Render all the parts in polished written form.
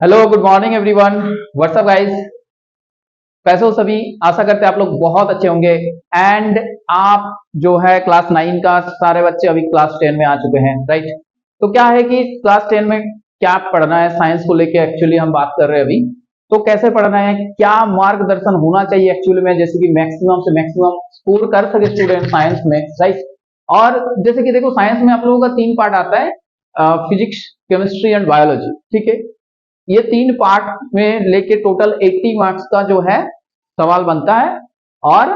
Hello, good morning everyone. WhatsApp guys, कैसे हो सभी? आशा करते हैं आप लोग बहुत अच्छे होंगे। एंड आप जो है क्लास 9 का सारे बच्चे अभी क्लास 10 में आ चुके हैं, राइट? तो क्या है कि क्लास 10 में क्या पढ़ना है, साइंस को लेके एक्चुअली हम बात कर रहे हैं अभी। तो कैसे पढ़ना है, क्या मार्गदर्शन होना चाहिए एक्चुअली में, जैसे कि मैक्सिमम से मैक्सिमम स्कोर कर सके स्टूडेंट साइंस में, राइट? और जैसे कि देखो, साइंस में आप लोगों का 3 पार्ट आता है, फिजिक्स, केमिस्ट्री एंड बायोलॉजी, ठीक है? ये 3 पार्ट में लेके टोटल 80 मार्क्स का जो है सवाल बनता है। और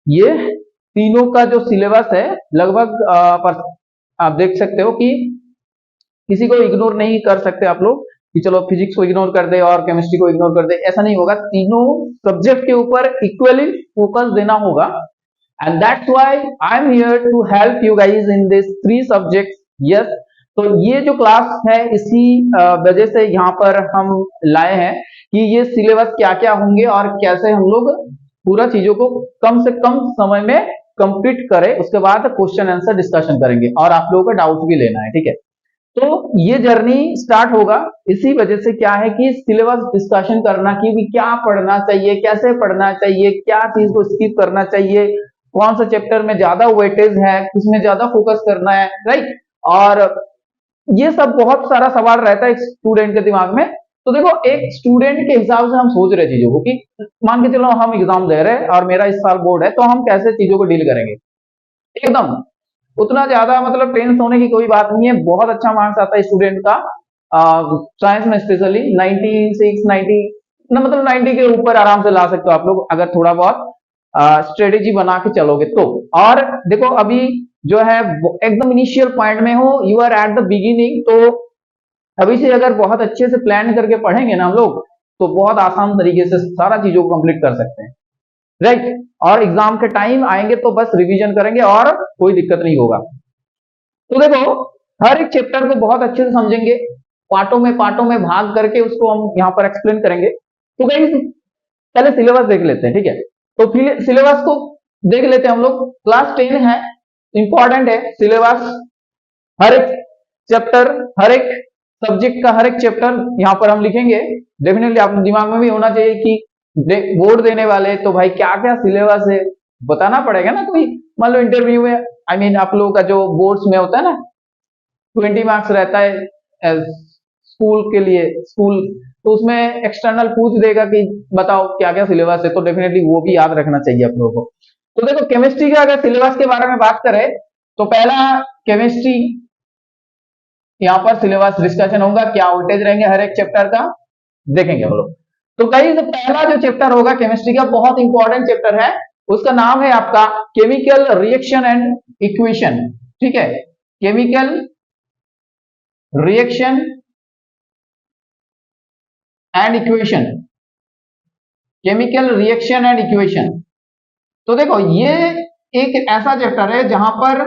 ये तीनों का जो सिलेबस है लगभग आप देख सकते हो कि किसी को इग्नोर नहीं कर सकते आप लोग कि चलो फिजिक्स को इग्नोर कर दे और केमिस्ट्री को इग्नोर कर दे, ऐसा नहीं होगा। तीनों सब्जेक्ट के ऊपर इक्वली फोकस देना होगा। And that's why I am here to help you guys in this 3 subjects. Yes, तो ये जो क्लास है इसी वजह से यहाँ पर हम लाए हैं कि ये सिलेबस क्या क्या होंगे और कैसे हम लोग पूरा चीजों को कम से कम समय में कंप्लीट करें। उसके बाद क्वेश्चन आंसर डिस्कशन करेंगे और आप लोगों का डाउट भी लेना है, ठीक है? तो ये जर्नी स्टार्ट होगा इसी वजह से, क्या है कि सिलेबस डिस्कशन करना कि भी क्या पढ़ना चाहिए, कैसे पढ़ना चाहिए, क्या चीज को स्किप करना चाहिए, कौन सा चैप्टर में ज्यादा वेटेज है, किसमें ज्यादा फोकस करना है, राइट? और ये सब बहुत सारा सवाल रहता है स्टूडेंट के दिमाग में। तो देखो, एक स्टूडेंट के हिसाब से हम सोच रहे चीजों को कि मान के चलो हम एग्जाम दे रहे हैं और मेरा इस साल बोर्ड है, तो हम कैसे चीजों को डील करेंगे। एकदम उतना ज्यादा मतलब टेंस होने की कोई बात नहीं है। बहुत अच्छा मार्क्स आता है स्टूडेंट का साइंस में, स्पेशली 96 90 ना, मतलब 90 के ऊपर आराम से ला सकते हो आप लोग अगर थोड़ा बहुत स्ट्रेटेजी बना के चलोगे तो। और देखो, अभी जो है एकदम इनिशियल पॉइंट में हो, you are at the beginning, तो अभी से अगर बहुत अच्छे से प्लान करके पढ़ेंगे ना हम लोग, तो बहुत आसान तरीके से सारा चीजों को कंप्लीट कर सकते हैं, राइट? और एग्जाम के टाइम आएंगे तो बस रिवीजन करेंगे और कोई दिक्कत नहीं होगा। तो देखो, हर एक चैप्टर को बहुत अच्छे से समझेंगे, पार्टों में भाग करके उसको हम यहाँ पर एक्सप्लेन करेंगे। तो गाइस, पहले सिलेबस देख लेते हैं, ठीक है? तो फिर सिलेबस को देख लेते हैं हम लोग। क्लास 10 है, इंपॉर्टेंट है सिलेबस। हर एक चैप्टर, हर एक सब्जेक्ट का हर एक चैप्टर यहाँ पर हम लिखेंगे। डेफिनेटली आप दिमाग में भी होना चाहिए कि बोर्ड देने वाले तो भाई क्या क्या सिलेबस है बताना पड़ेगा ना। कोई मान लो इंटरव्यू में, आई मीन आप लोगों का जो बोर्ड्स में होता है ना, 20 मार्क्स रहता है स्कूल के लिए, स्कूल, तो उसमें एक्सटर्नल पूछ देगा कि बताओ क्या क्या सिलेबस है, तो डेफिनेटली वो भी याद रखना चाहिए आप लोगों को। तो देखो, केमिस्ट्री का अगर सिलेबस के बारे में बात करें तो पहला केमिस्ट्री यहाँ पर सिलेबस डिस्कशन होगा, क्या वेटेज रहेंगे हर एक चैप्टर का, देखेंगे हम लोग। तो कई जो पहला जो चैप्टर होगा केमिस्ट्री का, बहुत इंपॉर्टेंट चैप्टर है। उसका नाम है आपका केमिकल रिएक्शन एंड इक्वेशन, ठीक है? Chemical reaction and equation, chemical reaction and equation. तो देखो, ये एक ऐसा चैप्टर है जहां पर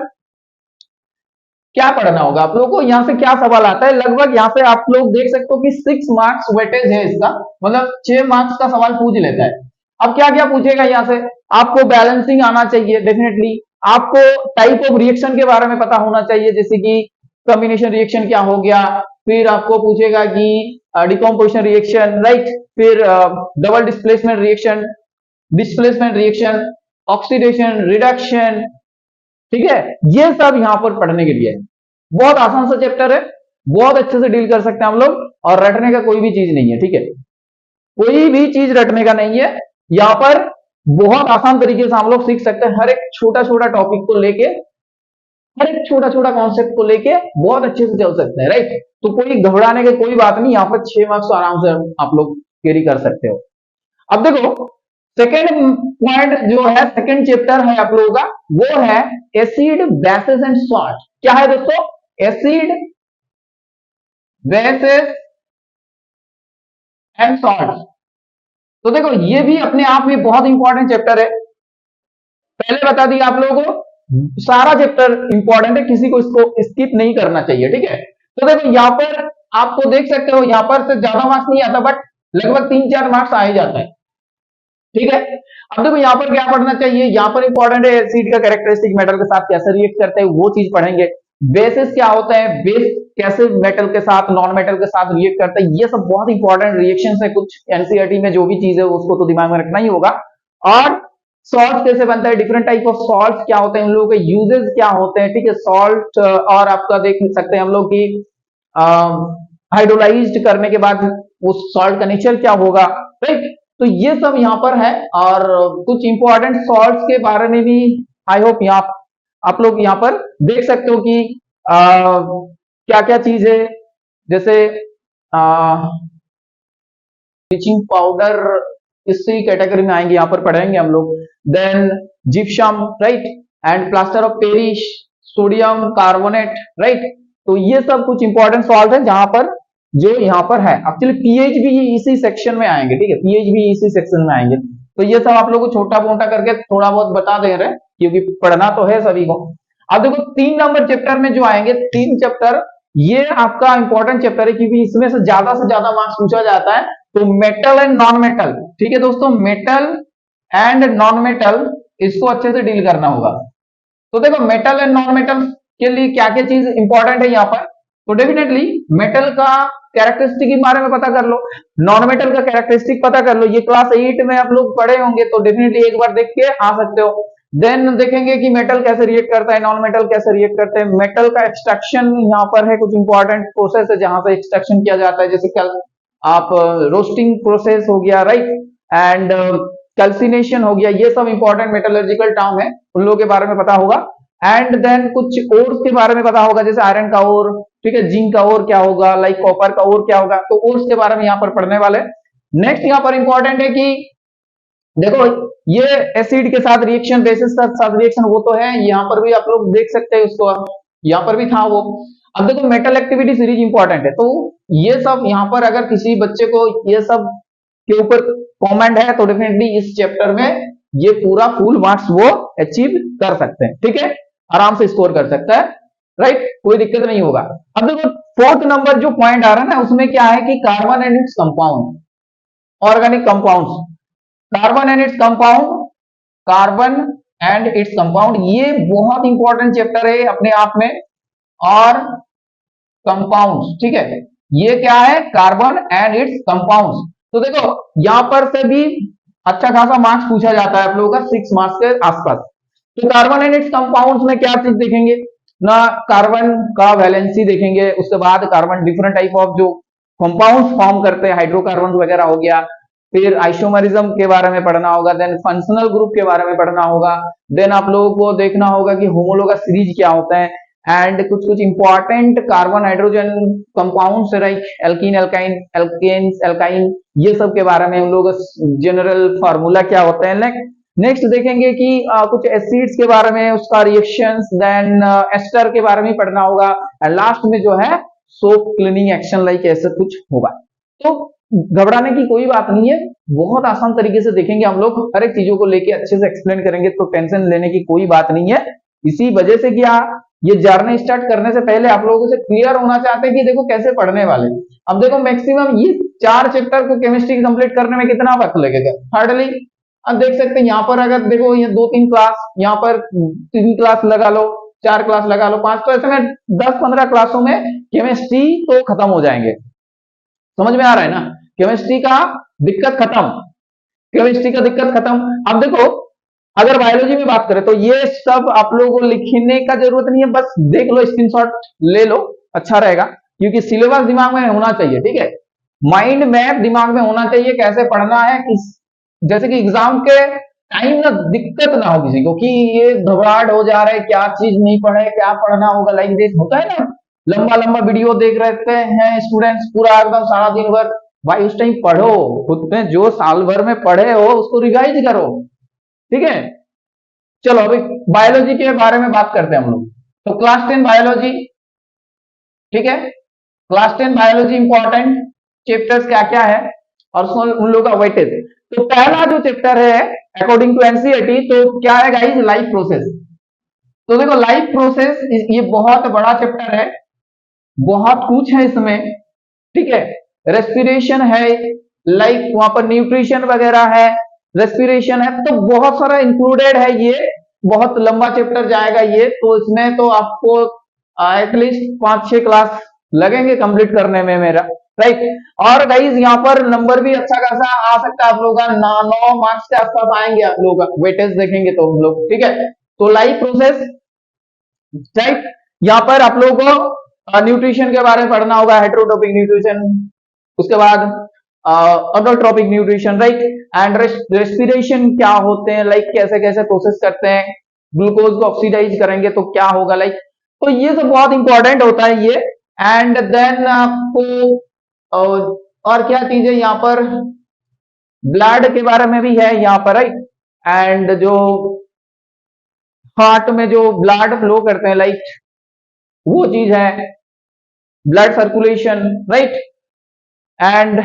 क्या पढ़ना होगा आप लोगों को। यहाँ से क्या सवाल आता है, लगभग यहाँ से आप लोग देख सकते हो कि 6 मार्क्स वेटेज है इसका, मतलब 6 मार्क्स का सवाल पूछ लेता है। अब क्या क्या पूछेगा यहाँ से, आपको बैलेंसिंग आना चाहिए डेफिनेटली, आपको टाइप ऑफ रिएक्शन के बारे में पता होना चाहिए, जैसे कि कॉम्बिनेशन रिएक्शन क्या हो गया, फिर आपको पूछेगा कि डिकम्पोजिशन रिएक्शन, राइट? फिर double displacement reaction, displacement reaction, oxidation, reduction, ठीक है? ये सब यहां पर पढ़ने के लिए है। बहुत आसान सा चैप्टर है, बहुत अच्छे से डील कर सकते हैं हम लोग, और रटने का कोई भी चीज नहीं है, ठीक है? कोई भी चीज रटने का नहीं है यहां पर। बहुत आसान तरीके से हम लोग सीख सकते हैं, हर एक छोटा छोटा टॉपिक को लेके, हर एक छोटा छोटा कॉन्सेप्ट को लेके बहुत अच्छे से चल सकते हैं, राइट? तो कोई घबराने की कोई बात नहीं, यहाँ पर 6 मार्क्स आराम से आप लोग कैरी कर सकते हो। अब देखो, सेकेंड पॉइंट जो है, सेकेंड चैप्टर है आप लोगों का, वो है एसिड, बेसिस एंड सॉल्ट। क्या है दोस्तों? Acid, basis and salt. तो देखो, ये भी अपने आप में बहुत इंपॉर्टेंट चैप्टर है। पहले बता दिया आप लोगों को, सारा चैप्टर इंपॉर्टेंट है, किसी को इसको स्किप नहीं करना चाहिए, ठीक है? तो देखो, यहाँ पर आपको देख सकते हो, यहाँ पर से ज्यादा मार्क्स नहीं आता, बट लगभग 3-4 मार्क्स आ ही जाता है, ठीक है? अब देखो, यहाँ पर क्या पढ़ना चाहिए, यहाँ पर इंपॉर्टेंट है एसिड का कैरेक्टरिस्टिक मेटल के साथ कैसे रिएक्ट करते हैं, वो चीज पढ़ेंगे। बेसिस क्या होता है, बेस कैसे मेटल के साथ नॉन मेटल के साथ रिएक्ट करता है, ये सब बहुत इंपॉर्टेंट रिएक्शन है। कुछ एनसीईआरटी में जो भी चीज है उसको तो दिमाग में रखना ही होगा। और सॉल्ट कैसे बनता है, डिफरेंट टाइप ऑफ सॉल्ट क्या होते हैं, उन लोगों के यूजेस क्या होते हैं, ठीक है। सॉल्ट और आपका देख सकते हैं हम लोग की हाइड्रोलाइज्ड करने के बाद उस सॉल्ट का नेचर क्या होगा, राइट। तो ये सब यहाँ पर है। और कुछ इंपॉर्टेंट सॉल्ट्स के बारे में भी आई होप यहाँ आप लोग यहाँ पर देख सकते हो कि क्या क्या चीज है। जैसे ब्लीचिंग पाउडर इसी कैटेगरी में आएंगे, यहाँ पर पढ़ेंगे हम लोग। Then gypsum, right, and plaster of Paris, sodium carbonate, right. तो ये सब कुछ इंपॉर्टेंट सॉल्ट है जहां पर जो यहाँ पर है। एक्चुअली पीएच भी इसी सेक्शन में आएंगे, ठीक है, पीएच भी इसी सेक्शन में आएंगे। तो ये सब आप लोग को छोटा मोटा करके थोड़ा बहुत बता दे रहे हैं, क्योंकि पढ़ना तो है सभी को। अब देखो 3 नंबर चैप्टर में जो आएंगे, 3 चैप्टर ये आपका इंपॉर्टेंट चैप्टर है, क्योंकि इसमें से ज्यादा मार्क्स पूछा जाता है। तो मेटल एंड नॉन मेटल, ठीक है दोस्तों, मेटल एंड नॉन मेटल, इसको अच्छे से डील करना होगा। तो देखो मेटल एंड नॉन मेटल के लिए क्या क्या चीज इंपॉर्टेंट है यहाँ पर। तो डेफिनेटली मेटल का कैरेक्टरिस्टिक के बारे में पता कर लो, नॉन मेटल का कैरेक्टरिस्टिक पता कर लो। ये क्लास 8 में आप लोग पढ़े होंगे, तो डेफिनेटली एक बार देख के आ सकते हो। देन देखेंगे कि मेटल कैसे रिएक्ट करता है, नॉन मेटल कैसे रिएक्ट करते हैं। मेटल का एक्सट्रैक्शन यहाँ पर है, कुछ इंपॉर्टेंट प्रोसेस है जहां से एक्सट्रैक्शन किया जाता है, जैसे कल आप रोस्टिंग प्रोसेस हो गया, राइट, एंड कैल्सिनेशन हो गया। ये सब इंपॉर्टेंट मेटलर्जिकल टर्म है, उन लोगों के बारे में पता होगा। एंड देन कुछ ओर्स के बारे में पता होगा, जैसे आयरन का ओर, ठीक है, जिंक का ओर क्या होगा, लाइक कॉपर का ओर क्या होगा। तो ओर्स के बारे में यहाँ पर पढ़ने वाले। नेक्स्ट यहाँ पर इंपॉर्टेंट है कि देखो ये एसिड के साथ रिएक्शन, बेसिस के साथ रिएक्शन, वो तो है, यहाँ पर भी आप लोग देख सकते हैं उसको, यहाँ पर भी था वो। अब देखो मेटल एक्टिविटी सीरीज इंपॉर्टेंट है, तो ये सब यहाँ पर अगर किसी बच्चे को ये सब के ऊपर कमेंट है तो डेफिनेटली इस चैप्टर में ये पूरा फुल मार्क्स वो अचीव कर सकते हैं, ठीक है, आराम से स्कोर कर सकता है, राइट, कोई दिक्कत नहीं होगा। अब देखो 4th नंबर जो पॉइंट आ रहा है ना, उसमें क्या है कि carbon and its compound, organic compounds, carbon and its compound, carbon and its compound, ये बहुत इंपॉर्टेंट चैप्टर है अपने आप में। और कंपाउंड्स, ठीक है, ये क्या है, कार्बन एंड इट्स कंपाउंड्स। तो देखो यहां पर से भी अच्छा खासा मार्क्स पूछा जाता है आप लोगों का, 6 मार्क्स के आसपास। तो कार्बन एंड इट्स कंपाउंड्स में क्या चीज देखेंगे ना, कार्बन का वैलेंसी देखेंगे, उसके बाद कार्बन डिफरेंट टाइप ऑफ जो कंपाउंड्स फॉर्म करते हैं, हाइड्रोकार्बन वगैरह हो गया, फिर आइसोमरिज्म के बारे में पढ़ना होगा, देन फंक्शनल ग्रुप के बारे में पढ़ना होगा, देन आप लोगों को देखना होगा कि होमोलोगस सीरीज क्या होता है, एंड कुछ कुछ important carbon hydrogen compounds, like alkene, alkyne, alkanes, alkyne, ये सब के बारे में हम लोग जनरल फार्मूला क्या होता है। नेक्स्ट देखेंगे कि कुछ एसिड्स के बारे में, उसका रिएक्शंस, देन एस्टर के बारे में पढ़ना होगा, एंड लास्ट में जो है सोप क्लीनिंग एक्शन, लाइक ऐसे कुछ होगा। तो घबराने की कोई बात नहीं है, बहुत आसान तरीके से देखेंगे हम लोग, हर एक चीजों को लेके अच्छे से एक्सप्लेन करेंगे, तो टेंशन लेने की कोई बात नहीं है। इसी वजह से क्या ये जर्नी स्टार्ट करने से पहले आप लोगों से क्लियर होना चाहते हैं कि देखो कैसे पढ़ने वाले। अब देखो मैक्सिमम ये 4 चैप्टर को केमिस्ट्री कंप्लीट करने में कितना वक्त लगेगा, हार्डली, अब देख सकते हैं यहाँ पर अगर देखो ये 2-3 क्लास, यहाँ पर 3 क्लास लगा लो, 4 क्लास लगा लो, 5, तो ऐसे में 10-15 क्लासों में केमिस्ट्री तो खत्म हो जाएंगे। समझ में आ रहा है ना, केमिस्ट्री का दिक्कत खत्म, केमिस्ट्री का दिक्कत खत्म। अब देखो अगर बायोलॉजी में बात करें तो ये सब आप लोगों को लिखने का जरूरत नहीं है, बस देख लो, स्क्रीनशॉट ले लो, अच्छा रहेगा, क्योंकि सिलेबस दिमाग में होना चाहिए, ठीक है, माइंड मैप दिमाग में होना चाहिए, कैसे पढ़ना है, किस जैसे कि एग्जाम के टाइम ना दिक्कत ना हो किसी को कि ये घबराहट हो जा रहा है, क्या चीज नहीं पढ़े, क्या पढ़ना होगा, लाइक दिस होता है ना, लंबा लंबा वीडियो देख रहते हैं स्टूडेंट्स पूरा एकदम सारा दिन भर। भाई उस टाइम पढ़ो, खुद में जो साल भर में पढ़े हो उसको रिवाइज करो, ठीक है। चलो अभी बायोलॉजी के बारे में बात करते हैं हम लोग। तो क्लास 10 बायोलॉजी, ठीक है, क्लास 10 बायोलॉजी इंपॉर्टेंट चैप्टर्स क्या क्या है और उन लोगों का वेटेज। तो पहला जो चैप्टर है अकॉर्डिंग टू एनसीईआरटी, तो क्या है गाइस, लाइफ प्रोसेस। तो देखो लाइफ प्रोसेस ये बहुत बड़ा चैप्टर है, बहुत कुछ है इसमें, ठीक है, रेस्पिरेशन है, लाइक वहां पर न्यूट्रिशन वगैरह है, रेस्पिरेशन है, तो बहुत सारा इंक्लूडेड है, ये बहुत लंबा चैप्टर जाएगा ये, तो इसमें तो आपको एटलीस्ट 5-6 क्लास लगेंगे कंप्लीट करने में मेरा, राइट। और गाइज यहाँ पर नंबर भी अच्छा खासा आ सकता है आप लोगों का, 9 मार्क्स के आसपास आएंगे आप लोगों का, वेटेज देखेंगे तो हम लोग, ठीक है। तो लाइव प्रोसेस, राइट। यहाँ पर आप लोगों को न्यूट्रिशन के बारे में पढ़ना होगा, हेटेरोट्रोपिक न्यूट्रिशन, उसके बाद अडोट्रोपिक न्यूट्रिशन, राइट। एंड रेस्पिरेशन क्या होते हैं, लाइक कैसे कैसे प्रोसेस करते हैं, ग्लूकोज को ऑक्सीडाइज करेंगे तो क्या होगा, लाइक। तो ये सब बहुत इंपॉर्टेंट होता है ये। एंड देन आपको और क्या चीजें यहाँ पर, ब्लड के बारे में भी है यहाँ पर, राइट। एंड जो हार्ट में जो ब्लड फ्लो करते हैं, लाइक वो चीज है, blood circulation, right. And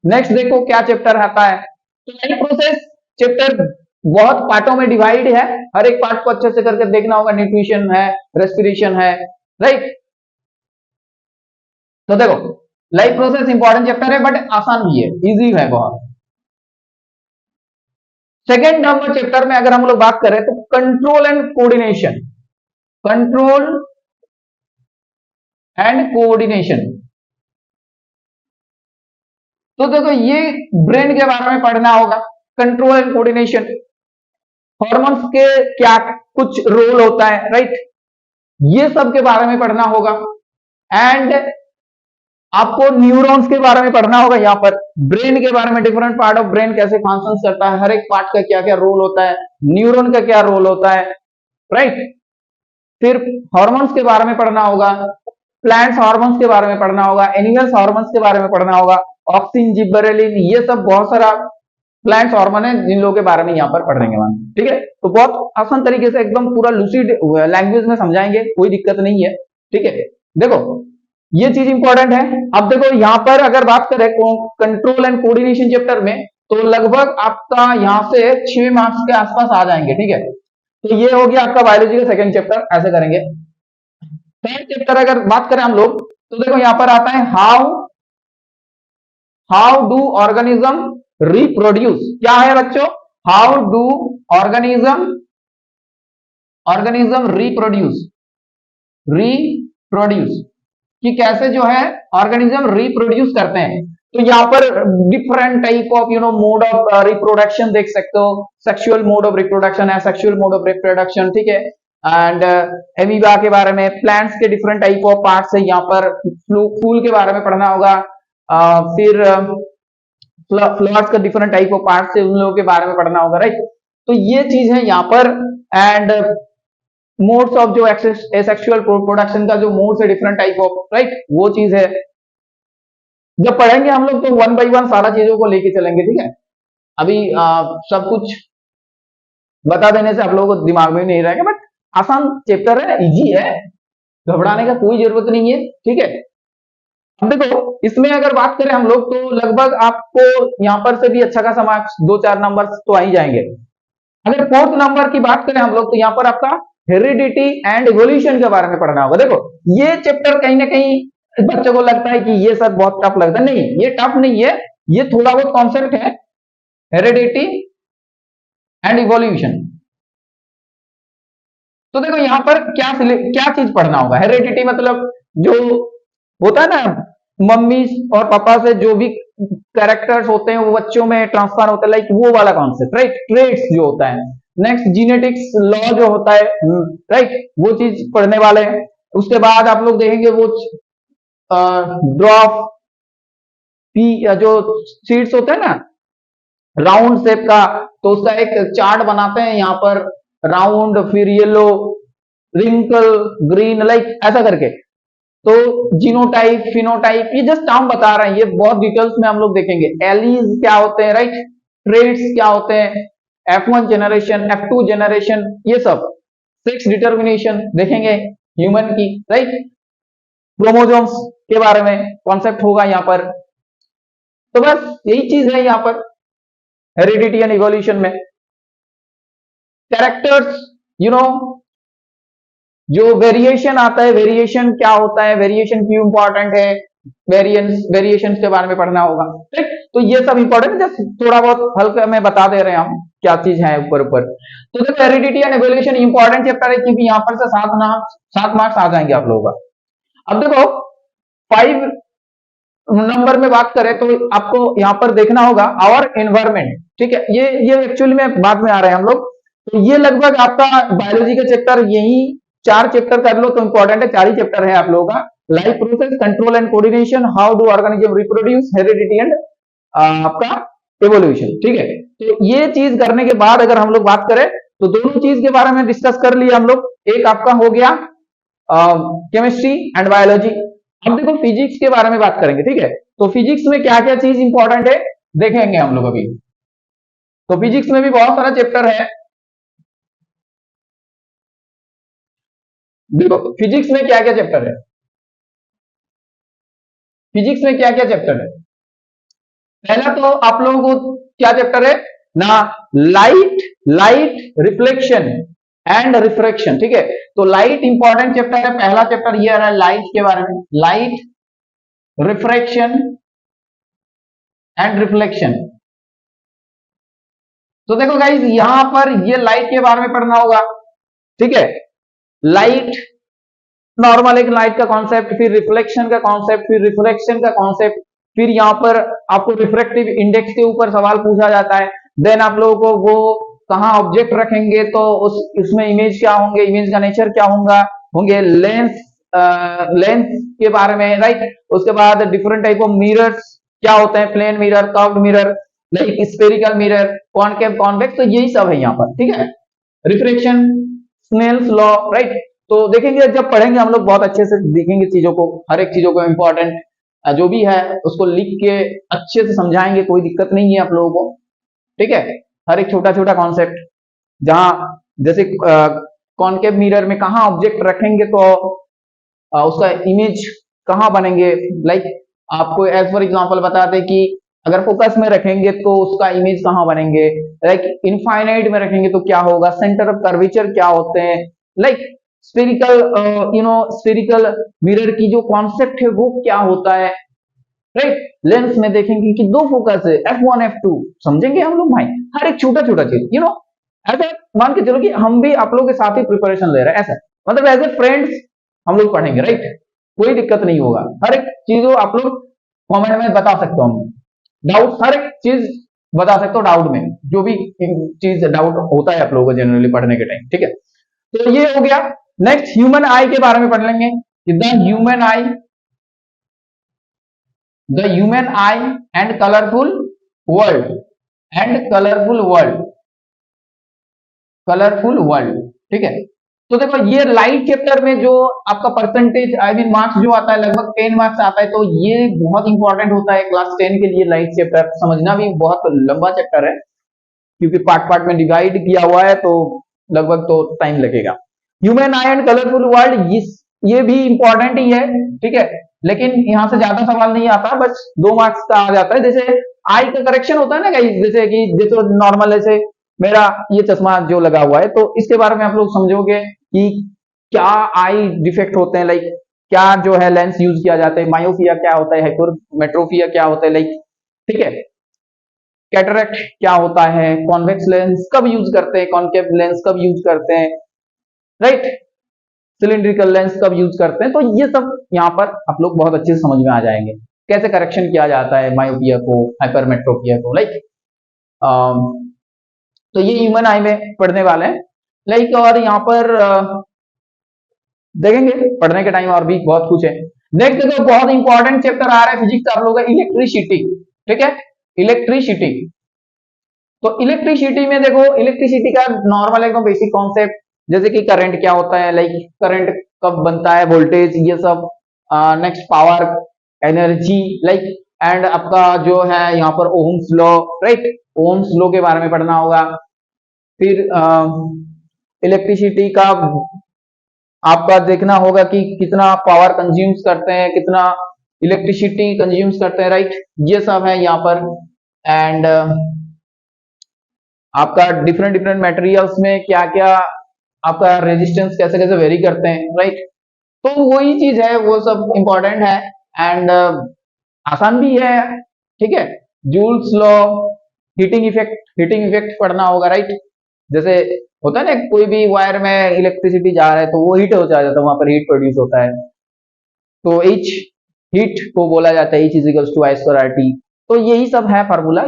next देखो क्या चैप्टर आता है, तो लाइफ प्रोसेस चैप्टर बहुत पार्टों में डिवाइड है, हर एक पार्ट को अच्छे से करके देखना होगा, न्यूट्रिशन है, रेस्पिरेशन है, राइट। तो देखो लाइफ प्रोसेस इंपॉर्टेंट चैप्टर है बट आसान भी है, इजी है बहुत। सेकेंड नंबर चैप्टर में अगर हम लोग बात करें तो control and coordination, control and coordination. तो देखो ये ब्रेन के बारे में पढ़ना होगा, कंट्रोल एंड कोऑर्डिनेशन, हॉर्मोन्स के क्या कुछ रोल होता है, राइट, ये सब के बारे में पढ़ना होगा। एंड आपको न्यूरॉन्स के बारे में पढ़ना होगा, यहाँ पर ब्रेन के बारे में, डिफरेंट पार्ट ऑफ ब्रेन कैसे फंक्शन करता है, हर एक पार्ट का क्या क्या रोल होता है, न्यूरॉन का क्या रोल होता है, राइट। फिर हॉर्मोन्स के बारे में पढ़ना होगा, प्लांट्स हार्मोन्स के बारे में पढ़ना होगा, एनिमल्स हार्मोन्स के बारे में पढ़ना होगा, ऑक्सिन, जिबरेलिन, ये सब बहुत सारा प्लांट्स हार्मोन है जिन लोगों के बारे में यहाँ पर पढ़ देंगे हम, ठीक है। तो बहुत आसान तरीके से एकदम पूरा लूसिड लैंग्वेज में समझाएंगे, कोई दिक्कत नहीं है, ठीक है। देखो ये चीज इंपॉर्टेंट है। अब देखो यहाँ पर अगर बात करें कंट्रोल एंड कोऑर्डिनेशन चैप्टर में, तो लगभग आपका यहाँ से 6 मार्क्स के आसपास आ जाएंगे, ठीक है। तो ये हो गया आपका बायोलॉजी का सेकंड चैप्टर, ऐसे करेंगे। थर्ड चैप्टर अगर बात करें हम लोग, तो देखो यहाँ पर आता है हाउ डू ऑर्गेनिज्म रिप्रोड्यूस। क्या है बच्चों, हाउ डू ऑर्गेनिज्म रिप्रोड्यूस, कि कैसे जो है ऑर्गेनिज्म रिप्रोड्यूस करते हैं। तो यहाँ पर different type of mode of reproduction देख सकते हो, सेक्सुअल मोड ऑफ रिप्रोडक्शन है, सेक्सुअल मोड ऑफ रिप्रोडक्शन, ठीक है। एंड एमीबा के बारे में, प्लांट्स के डिफरेंट टाइप ऑफ पार्ट्स है, यहाँ पर फूल के बारे में पढ़ना होगा, फिर फ्लावर्स का डिफरेंट टाइप ऑफ पार्ट्स है, उन लोगों के बारे में पढ़ना होगा, राइट। तो ये चीज है यहाँ पर। एंड मोड्स ऑफ जो एसेक्सुअल प्रोडक्शन का जो मोड्स है, डिफरेंट टाइप ऑफ, राइट, वो चीज है। जब पढ़ेंगे हम लोग तो 1 बाय 1 सारा चीजों को लेके चलेंगे, ठीक है। अभी सब कुछ बता देने से आप लोगों को दिमाग में नहीं रहेगा, बट आसान चैप्टर है, इजी है, घबराने का कोई जरूरत नहीं है, ठीक है। अब देखो इसमें अगर बात करें हम लोग, तो लगभग आपको यहाँ पर से भी अच्छा खासा मार्क्स 2-4 नंबर तो आ ही जाएंगे। अगर फोर्थ नंबर की बात करें हम लोग, तो यहाँ पर आपका हेरिडिटी एंड इवोल्यूशन के बारे में पढ़ना होगा। देखो ये चैप्टर कहीं ना कहीं बच्चों को लगता है कि ये सब बहुत टफ लगता है, नहीं, ये टफ नहीं है, ये थोड़ा बहुत कॉन्सेप्ट है, हेरिडिटी एंड इवोल्यूशन। तो देखो यहाँ पर क्या चीज पढ़ना होगा, हेरिडिटी मतलब जो होता है ना, मम्मी और पापा से जो भी कैरेक्टर्स होते हैं वो बच्चों में ट्रांसफर होता है, लाइक वो वाला कॉन्सेप्ट, राइट, ट्रेड्स जो होता है। नेक्स्ट जीनेटिक्स लॉ जो होता है, राइट, वो चीज पढ़ने वाले हैं। उसके बाद आप लोग देखेंगे वो ड्रॉप पी जो सीड्स होते हैं ना, राउंड शेप का, तो उसका एक चार्ट बनाते हैं यहाँ पर, राउंड, फिर येलो, रिंकल, ग्रीन, लाइक ऐसा करके। तो जीनोटाइप, फिनोटाइप, ये जस्ट नाम बता रहे हैं, ये बहुत डिटेल्स में हम लोग देखेंगे। एलीज क्या होते हैं, राइट, ट्रेड्स क्या होते हैं, F1 जनरेशन, F2 जनरेशन, ये सब। सेक्स डिटर्मिनेशन देखेंगे ह्यूमन की, राइट, क्रोमोसोम्स के बारे में कॉन्सेप्ट होगा यहाँ पर। तो बस यही चीज है यहाँ पर हेरिडिटी एंड इवोल्यूशन में। कैरेक्टर्स, जो वेरिएशन आता है, वेरिएशन क्या होता है, वेरिएशन क्यों इंपॉर्टेंट है, वेरिएशंस के बारे में पढ़ना होगा, ठीक। तो ये सब इंपॉर्टेंट है, जस्ट थोड़ा बहुत हल्का में बता दे रहे हैं हम क्या चीज है ऊपर ऊपर। तो देखो heredity and evolution important chapter है, क्योंकि यहाँ पर से 7 मार्क्स आ जाएंगे आप लोगों का। अब देखो 5 नंबर में बात करें तो आपको यहाँ पर देखना होगा आवर एनवायरमेंट, ठीक है। ये एक्चुअली में बाद में आ रहे हैं हम लोग। तो ये लगभग आपका बायोलॉजी का चैप्टर, यही 4 चैप्टर कर लो तो इंपॉर्टेंट है, 4 ही चैप्टर है आप लोगों का। Life process, control and coordination, how do organism reproduce, heredity and आपका एवोल्यूशन, ठीक है। तो ये चीज करने के बाद अगर हम लोग बात करें तो दोनों चीज के बारे में डिस्कस कर लिया हम लोग। एक आपका हो गया केमिस्ट्री एंड बायोलॉजी। अब देखो फिजिक्स के बारे में बात करेंगे, ठीक है। तो फिजिक्स में क्या क्या चीज इंपॉर्टेंट है देखेंगे हम लोग अभी। तो फिजिक्स में भी बहुत सारा चैप्टर है। देखो फिजिक्स में क्या क्या चैप्टर है, फिजिक्स में क्या क्या चैप्टर है। पहला तो आप लोगों को क्या चैप्टर है ना, लाइट रिफ्लेक्शन एंड रिफ्रैक्शन, ठीक है। तो लाइट इंपॉर्टेंट चैप्टर है, पहला चैप्टर ये आ रहा है लाइट के बारे में, लाइट, रिफ्रैक्शन एंड रिफ्लेक्शन। तो देखो गाइस यहां पर ये लाइट के बारे में पढ़ना होगा, ठीक है। लाइट नॉर्मल एक लाइट का कॉन्सेप्ट, फिर रिफ्लेक्शन का कॉन्सेप्ट, फिर रिफ्लेक्शन का कॉन्सेप्ट, फिर यहां पर आपको रिफ्रैक्टिव इंडेक्स के ऊपर सवाल पूछा जाता है। देन आप लोगों को वो कहां ऑब्जेक्ट रखेंगे तो उसमें इमेज क्या होंगे, इमेज का नेचर क्या होंगे लेंस के बारे में, राइट। उसके बाद डिफरेंट टाइप ऑफ मिरर्स क्या होते हैं, plane mirror, curved mirror, like spherical mirror, concave, convex, तो यही सब है यहाँ पर, ठीक है। Refraction, Snell's law, right. तो देखेंगे जब पढ़ेंगे हम लोग बहुत अच्छे से देखेंगे चीजों को, हर एक चीजों को इंपॉर्टेंट जो भी है उसको लिख के अच्छे से समझाएंगे, कोई दिक्कत नहीं है आप लोगों को, ठीक है। हर एक छोटा छोटा कॉन्सेप्ट, जहां जैसे कॉनकेव मिरर में कहाँ ऑब्जेक्ट रखेंगे तो उसका इमेज कहाँ बनेंगे, लाइक आपको एज फॉर एग्जांपल बता दें कि अगर फोकस में रखेंगे तो उसका इमेज कहाँ बनेंगे, लाइक इनफाइनाइट में रखेंगे तो क्या होगा, सेंटर ऑफ कर्वेचर क्या होते हैं, लाइक स्फेरिकल स्फेरिकल मिरर की जो कॉन्सेप्ट है वो क्या होता है, राइट। लेंस में देखेंगे कि 2 फोकस है, f1 f2, समझेंगे हम लोग भाई हर एक छोटा छोटा चीज, ऐसा मान के चलो कि हम भी आप लोगों के साथ ही प्रिपरेशन ले रहे हैं, ऐसा मतलब एज ए फ्रेंड्स हम लोग पढ़ेंगे, राइट। कोई दिक्कत नहीं होगा, हर एक चीज आप लोग कमेंट में बता सकते हो, हम डाउट हर एक चीज बता सकते हो, डाउट में जो भी चीज डाउट होता है आप लोगों को जनरली पढ़ने के टाइम, ठीक है। तो ये हो गया। नेक्स्ट ह्यूमन आई के बारे में पढ़ लेंगे कि the human I and colourful world, ठीक है। तो देखो ये लाइट चैप्टर में जो आपका परसेंटेज आई मीन मार्क्स जो आता है लगभग 10 मार्क्स आता है, तो ये बहुत इंपॉर्टेंट होता है क्लास 10 के लिए। लाइट चैप्टर समझना भी बहुत लंबा चैप्टर है, क्योंकि पार्ट पार्ट में डिवाइड किया हुआ है, तो लगभग तो टाइम लगेगा। Human I and colourful world ये भी इंपॉर्टेंट ही है, ठीक है। लेकिन यहां से ज्यादा सवाल नहीं आता, बस 2 मार्क्स का आ जाता है। जैसे आई का करेक्शन होता है ना गाइस, जैसे नॉर्मल ऐसे मेरा ये चश्मा जो लगा हुआ है, तो इसके बारे में आप लोग समझोगे कि क्या आई डिफेक्ट होते हैं, लाइक क्या जो है लेंस यूज किया जाता है, मायोपिया क्या होता है, हाइपरमेट्रोपिया क्या होता है, लाइक ठीक है। कैटरेक्ट क्या होता है, कॉन्वेक्स लेंस कब यूज करते हैं, कॉनकेव लेंस कब यूज करते हैं, राइट। सिलिंड्रिकल लेंस कब यूज करते हैं, तो ये सब यहाँ पर आप लोग बहुत अच्छे से समझ में आ जाएंगे, कैसे करेक्शन किया जाता है मायोपिया को, हाइपरमेट्रोपिया को, लाइक तो ये ह्यूमन आई में पढ़ने वाले हैं, लाइक। और यहाँ पर देखेंगे पढ़ने के टाइम और भी बहुत कुछ है। नेक्स्ट देखो बहुत इंपॉर्टेंट चैप्टर आ रहा है फिजिक्स आप लोगों का, इलेक्ट्रिसिटी, ठीक है। इलेक्ट्रिसिटी, तो इलेक्ट्रिसिटी में देखो इलेक्ट्रिसिटी का नॉर्मल एकदम बेसिक कॉन्सेप्ट, जैसे कि करंट क्या होता है, लाइक करंट कब बनता है, वोल्टेज, ये सब। Next power, energy, like and आपका जो है यहाँ पर Ohm's law, right. Ohm's law के बारे में पढ़ना होगा। फिर इलेक्ट्रिसिटी का आपका देखना होगा कि कितना पावर कंज्यूम्स करते हैं, कितना इलेक्ट्रिसिटी कंज्यूम्स करते हैं, राइट। ये सब है यहाँ पर। एंड आपका डिफरेंट डिफरेंट मटेरियल्स में क्या क्या आपका रेजिस्टेंस कैसे कैसे वेरी करते हैं, राइट। तो वही चीज है, वो सब इंपॉर्टेंट है। एंड आसान भी है, ठीक है। जूल्स लॉ, हीटिंग इफेक्ट पढ़ना होगा, राइट। जैसे होता है ना, कोई भी वायर में इलेक्ट्रिसिटी जा रहा है तो वो हीट हो जाता है, वहां पर हीट प्रोड्यूस होता है। तो एच हीट को बोला जाता है, H is equals to I square R T. तो यही सब है फार्मूला,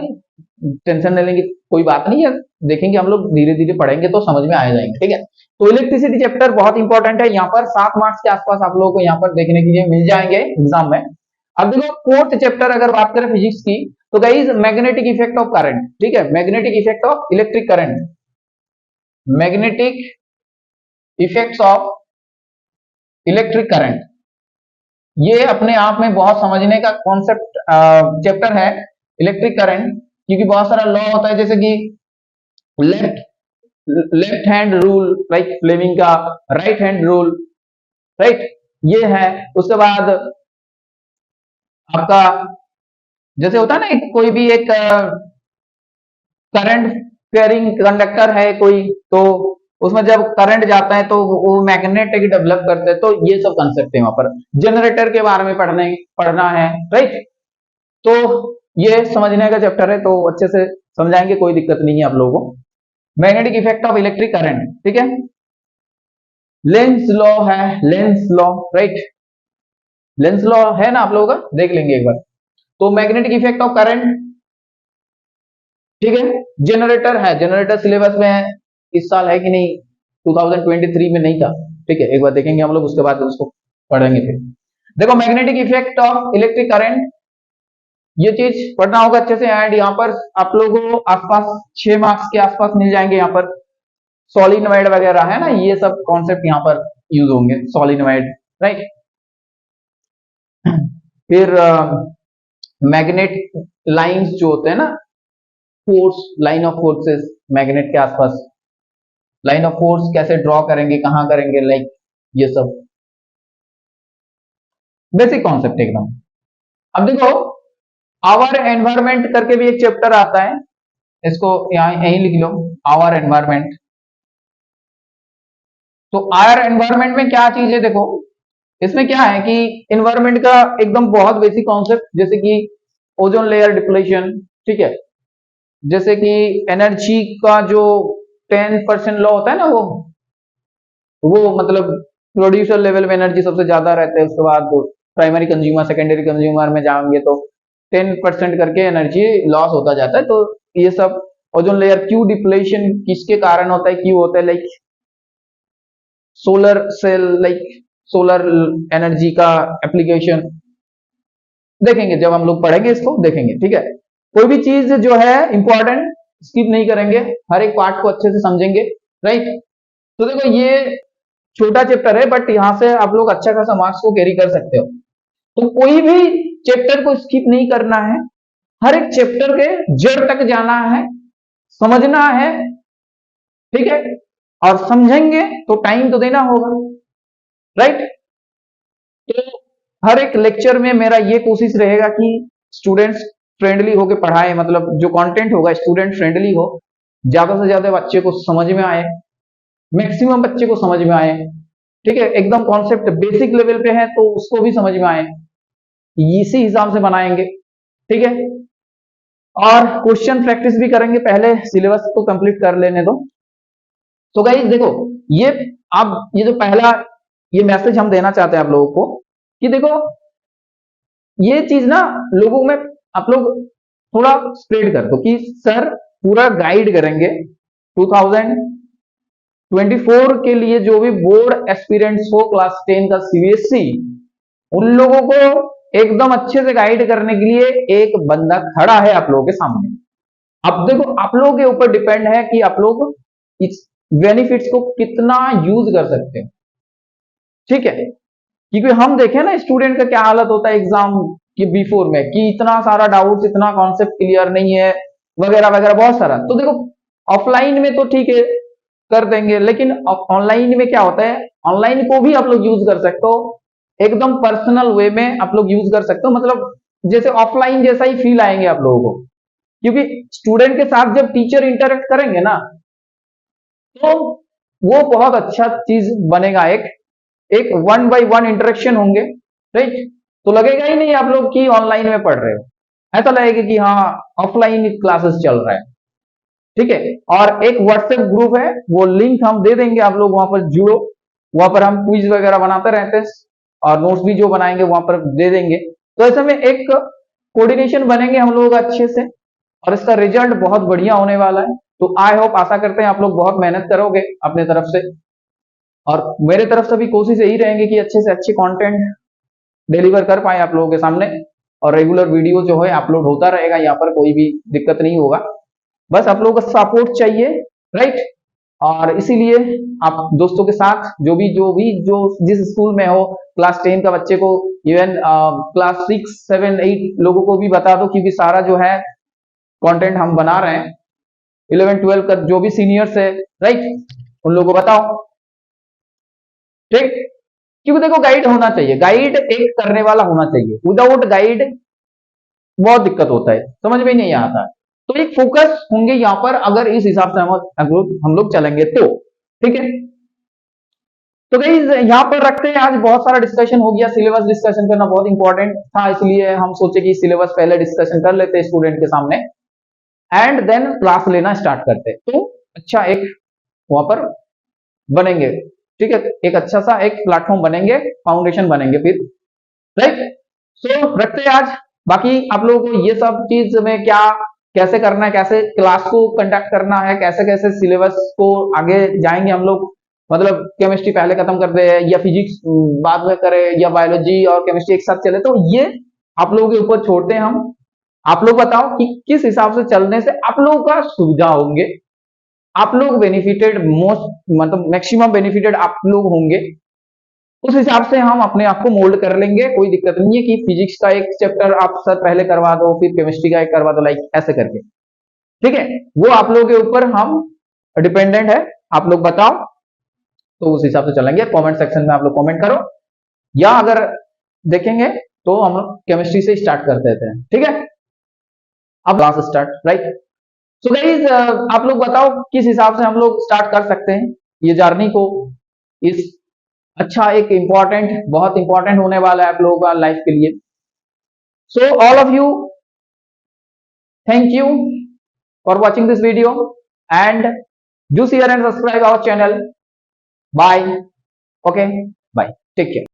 टेंशन नहीं लेंगे, कोई बात नहीं है, देखेंगे हम लोग, धीरे धीरे पढ़ेंगे तो समझ में आ जाएंगे, ठीक है। तो इलेक्ट्रिसिटी चैप्टर बहुत इंपॉर्टेंट है, यहाँ पर 7 मार्क्स के आसपास आप लोगों को यहाँ पर देखने के लिए मिल जाएंगे एग्जाम में। अब देखो फोर्थ चैप्टर अगर बात करें फिजिक्स की, तो guys magnetic effect of current, ठीक है, magnetic effect of electric current, magnetic effects of electric current, ये अपने आप में बहुत समझने का कॉन्सेप्ट चैप्टर है, इलेक्ट्रिक करंट। क्योंकि बहुत सारा लॉ होता है, जैसे कि left hand rule, right, Fleming का राइट हैंड रूल, राइट, ये है। उसके बाद आपका जैसे होता है ना, कोई भी एक करंट कैरिंग कंडक्टर है कोई, तो उसमें जब करंट जाता है तो वो मैग्नेटिक डेवलप करते हैं, तो ये सब कंसेप्ट है वहां पर। जनरेटर के बारे में पढ़ना है, राइट। तो ये समझने का चैप्टर है, तो अच्छे से समझाएंगे, कोई दिक्कत नहीं है आप लोगों को। Magnetic effect of electric current, ठीक है। लेंस लॉ है, Lenz law, right, Lenz law है ना आप लोगों का, देख लेंगे एक बार। तो मैग्नेटिक इफेक्ट ऑफ करंट, ठीक है। जनरेटर है, जनरेटर सिलेबस में इस साल है कि नहीं, 2023 में नहीं था, ठीक है, एक बार देखेंगे हम लोग, उसके बाद उसको पढ़ेंगे फिर। देखो magnetic effect of electric current, ये चीज पढ़ना होगा अच्छे से। एंड यहाँ पर आप लोगों को आसपास 6 मार्क्स के आसपास मिल जाएंगे, यहाँ पर सोलिनॉइड वगैरह है ना, ये सब कॉन्सेप्ट यहाँ पर यूज होंगे, सोलिनॉइड, राइट। फिर मैग्नेट लाइंस जो होते हैं ना, force, line of forces magnet के आसपास, लाइन ऑफ फोर्स कैसे ड्रॉ करेंगे, कहां करेंगे, लाइक ये सब बेसिक कॉन्सेप्ट एकदम। अब देखो आवर एनवायरमेंट करके भी एक चैप्टर आता है, इसको यहां यहीं लिख लो, आवर एनवायरमेंट। तो आवर एनवायरमेंट में क्या चीज है, देखो इसमें क्या है कि एनवायरमेंट का एकदम बहुत बेसिक कॉन्सेप्ट, जैसे कि ओजोन लेयर डिप्लेशन, ठीक है, जैसे कि एनर्जी का जो 10% लॉ होता है ना, वो मतलब प्रोड्यूसर लेवल में एनर्जी सबसे ज्यादा रहता है, उसके बाद प्राइमरी कंज्यूमर, सेकेंडरी कंज्यूमर में जाएंगे तो 10% करके एनर्जी लॉस होता जाता है। तो ये सब ओजोन लेयर क्यू डिप्लेशन किसके कारण होता है, क्यों होता है, like solar cell, like solar energy का एप्लीकेशन देखेंगे, जब हम लोग पढ़ेंगे इसको देखेंगे, ठीक है। कोई भी चीज जो है इंपॉर्टेंट स्किप नहीं करेंगे, हर एक पार्ट को अच्छे से समझेंगे, राइट। तो देखो ये छोटा चैप्टर है, बट यहां से आप लोग अच्छा खासा मार्क्स को कैरी कर सकते हो। तो कोई भी चैप्टर को स्किप नहीं करना है, हर एक चैप्टर के जड़ तक जाना है, समझना है, ठीक है। और समझेंगे तो टाइम तो देना होगा, राइट। तो हर एक लेक्चर में मेरा ये कोशिश रहेगा कि स्टूडेंट्स फ्रेंडली होके पढ़ाए, मतलब जो कंटेंट होगा स्टूडेंट फ्रेंडली हो, ज्यादा से ज्यादा बच्चे को समझ में आए, मैक्सिमम बच्चे को समझ में आए, ठीक है। एकदम कॉन्सेप्ट बेसिक लेवल पे है तो उसको भी समझ में आए, इसी हिसाब से बनाएंगे, ठीक है। और क्वेश्चन प्रैक्टिस भी करेंगे, पहले सिलेबस को कंप्लीट कर लेने दो। तो गाइस देखो ये, अब ये जो पहला ये मैसेज हम देना चाहते हैं आप लोगों को कि देखो ये चीज ना लोगों में आप लोग थोड़ा स्प्रेड कर दो कि सर पूरा गाइड करेंगे 2024 के लिए, जो भी बोर्ड एस्पिरेंट्स हो क्लास 10 का सीबीएसई, उन लोगों को एकदम अच्छे से गाइड करने के लिए एक बंदा खड़ा है आप लोगों के सामने। अब देखो आप लोगों के ऊपर डिपेंड है कि आप लोग इस बेनिफिट्स को कितना यूज कर सकते हैं, ठीक है। क्योंकि हम देखें ना स्टूडेंट का क्या हालत होता है एग्जाम के बिफोर में, कि इतना सारा डाउट्स, इतना कॉन्सेप्ट क्लियर नहीं है, वगैरह वगैरह बहुत सारा। तो देखो ऑफलाइन में तो ठीक है कर देंगे, लेकिन ऑनलाइन में क्या होता है, ऑनलाइन को भी आप लोग यूज कर सकते हो, एकदम पर्सनल वे में आप लोग यूज कर सकते हो, मतलब जैसे ऑफलाइन जैसा ही फील आएंगे आप लोगों को। क्योंकि स्टूडेंट के साथ जब टीचर इंटरेक्ट करेंगे ना, तो वो बहुत अच्छा चीज बनेगा, एक 1 by 1 इंटरेक्शन होंगे, राइट। तो लगेगा ही नहीं आप लोग कि ऑनलाइन में पढ़ रहे हो, ऐसा लगेगा कि हाँ ऑफलाइन क्लासेस चल रहा है। ठीक है, और एक व्हाट्सएप ग्रुप है, वो लिंक हम दे देंगे, आप लोग वहां पर जुड़ो। वहां पर हम क्विज वगैरह बनाते रहते हैं और नोट्स भी जो बनाएंगे वहां पर दे देंगे। तो ऐसे में एक कोऑर्डिनेशन बनेंगे हम लोग अच्छे से, और इसका रिजल्ट बहुत बढ़िया होने वाला है। तो आई होप, आशा करते हैं आप लोग बहुत मेहनत करोगे अपने तरफ से, और मेरे तरफ से भी कोशिश यही रहेंगे कि अच्छे से अच्छे कंटेंट डिलीवर कर पाए आप लोगों के सामने, और रेगुलर वीडियो जो है अपलोड होता रहेगा, यहाँ पर कोई भी दिक्कत नहीं होगा। बस आप लोगों का सपोर्ट चाहिए, राइट। और इसीलिए आप दोस्तों के साथ जो जिस स्कूल में हो, क्लास 10 का बच्चे को, इवन क्लास 6, 7, 8 लोगों को भी बता दो, क्योंकि सारा जो है कंटेंट हम बना रहे हैं। 11, 12 का जो भी सीनियर्स है, राइट, उन लोगों को बताओ, ठीक। क्योंकि देखो, गाइड होना चाहिए, गाइड एक करने वाला होना चाहिए, विदाउट गाइड बहुत दिक्कत होता है, समझ में नहीं आता। तो एक फोकस होंगे यहाँ पर, अगर इस हिसाब से हम लोग चलेंगे तो, ठीक है। तो गाइस यहाँ पर रखते हैं, आज बहुत सारा डिस्कशन हो गया, सिलेबस डिस्कशन करना बहुत इंपॉर्टेंट था, इसलिए हम सोचे कि सिलेबस पहले डिस्कशन कर लेते हैं स्टूडेंट के सामने, एंड देन क्लास लेना स्टार्ट करते। तो अच्छा एक वहां पर बनेंगे, ठीक है, एक अच्छा सा एक प्लेटफॉर्म बनेंगे, फाउंडेशन बनेंगे फिर, राइट। सो रखते हैं आज। बाकी आप लोगों को ये सब चीज में क्या कैसे करना है, कैसे क्लास को कंडक्ट करना है, कैसे कैसे सिलेबस को आगे जाएंगे हम लोग, मतलब केमिस्ट्री पहले खत्म कर दे या फिजिक्स बाद में करें या बायोलॉजी और केमिस्ट्री एक साथ चले, तो ये आप लोगों के ऊपर छोड़ते हैं हम। आप लोग बताओ कि किस हिसाब से चलने से आप लोगों का सुविधा होंगे, आप लोग बेनिफिटेड, मोस्ट मतलब मैक्सिमम बेनिफिटेड आप लोग होंगे। उस हिसाब से हम अपने आप को मोल्ड कर लेंगे, कोई दिक्कत नहीं है कि फिजिक्स का एक चैप्टर आप सर पहले करवा दो, फिर केमिस्ट्री का एक करवा दो, लाइक ऐसे करके, ठीक है। वो आप लोगों के ऊपर हम डिपेंडेंट है, आप लोग बताओ, तो उस हिसाब से चलेंगे। कमेंट सेक्शन में आप लोग कमेंट करो, या अगर देखेंगे तो हम लोग केमिस्ट्री से स्टार्ट कर देते हैं, ठीक है। अब class start, right. So guys आप लोग बताओ किस हिसाब से हम लोग स्टार्ट कर सकते हैं ये जर्नी को, इस अच्छा एक इंपॉर्टेंट, बहुत इंपॉर्टेंट होने वाला है आप लोगों का लाइफ के लिए। So all of you, thank you for watching this video, and do share and subscribe our channel. Bye, okay, bye, take care.